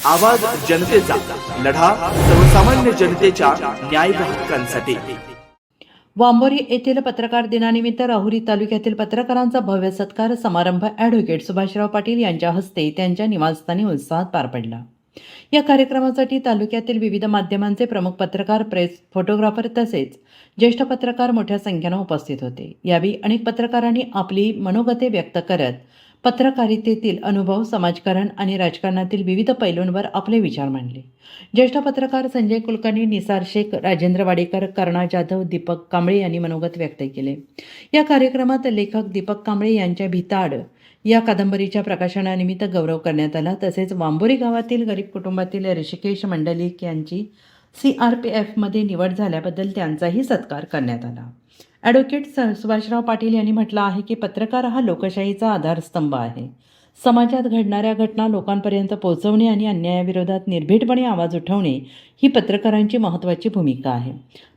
आवाज जनतेचा, लढा सर्वसामान्य जनतेच्या न्याय हक्कांसाठी। वांबोरी येथील पत्रकार दिनानिमित्त राहुरी तालुक्यातील पत्रकारांचा भव्य सत्कार समारंभ ॲडव्होकेट सुभाषराव पाटील यांच्या हस्ते त्यांच्या निवासस्थानी उत्साहात पार पडला। या कार्यक्रमासाठी तालुक्यातील विविध माध्यमांचे प्रमुख पत्रकार, प्रेस, फोटोग्राफर तसेच ज्येष्ठ पत्रकार मोठ्या संख्येने उपस्थित होते। यावेळी अनेक पत्रकारांनी आपली मनोगते व्यक्त करत पत्रकारितेतील अनुभव, समाजकारण आणि राजकारणातील विविध पैलूंवर आपले विचार मांडले। ज्येष्ठ पत्रकार संजय कुलकर्णी, निसार शेख, राजेंद्र वाडेकर, करुणा जाधव, दीपक कांबळे यांनी मनोगत व्यक्त केले। या कार्यक्रमात लेखक दीपक कांबळे यांच्या भिताड या कादंबरीच्या प्रकाशनानिमित्त गौरव करण्यात आला। तसेच वांबोरी गावातील गरीब कुटुंबातील ऋषिकेश मंडलिक यांची CRPFमध्ये निवड झाल्याबद्दल त्यांचाही सत्कार करण्यात आला। ॲडव्होकेट सुभाषराव पाटील यांनी म्हटलं आहे की पत्रकार हा लोकशाहीचा आधारस्तंभ आहे। समाजात घडणाऱ्या घटना लोकांपर्यंत पोहोचवणे आणि अन्यायाविरोधात निर्भीडपणे आवाज उठवणे ही पत्रकारांची महत्त्वाची भूमिका आहे।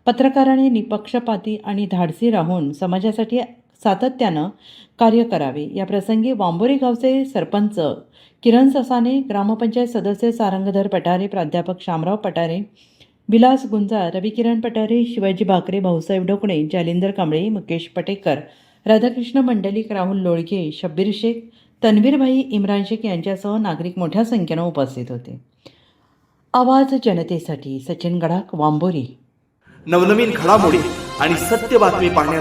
पत्रकारांनी निपक्षपाती आणि धाडसी राहून समाजासाठी सातत्यानं कार्य करावे। या प्रसंगी वांबोरी गावचे सरपंच किरण ससाने, ग्रामपंचायत सदस्य सारंगधर पठारे, प्राध्यापक शामराव पठारे, विलास गुंजार, रविकिरण पठारे, शिवाजी भाकरे, भाऊसाहेब ढोकणे, जालिंदर कांबळे, मुकेश पटेकर, राधाकृष्ण मंडलिक, राहुल लोळगे, शब्बीर शेख, तन्वीरभाई, इम्रान शेख यांच्यासह नागरिक मोठ्या संख्येने उपस्थित होते। आवाज जनतेसाठी सचिन गडाख, वांबोरी। नवनवीन घडामोडी आणि सत्य बातमी पाहण्यासाठी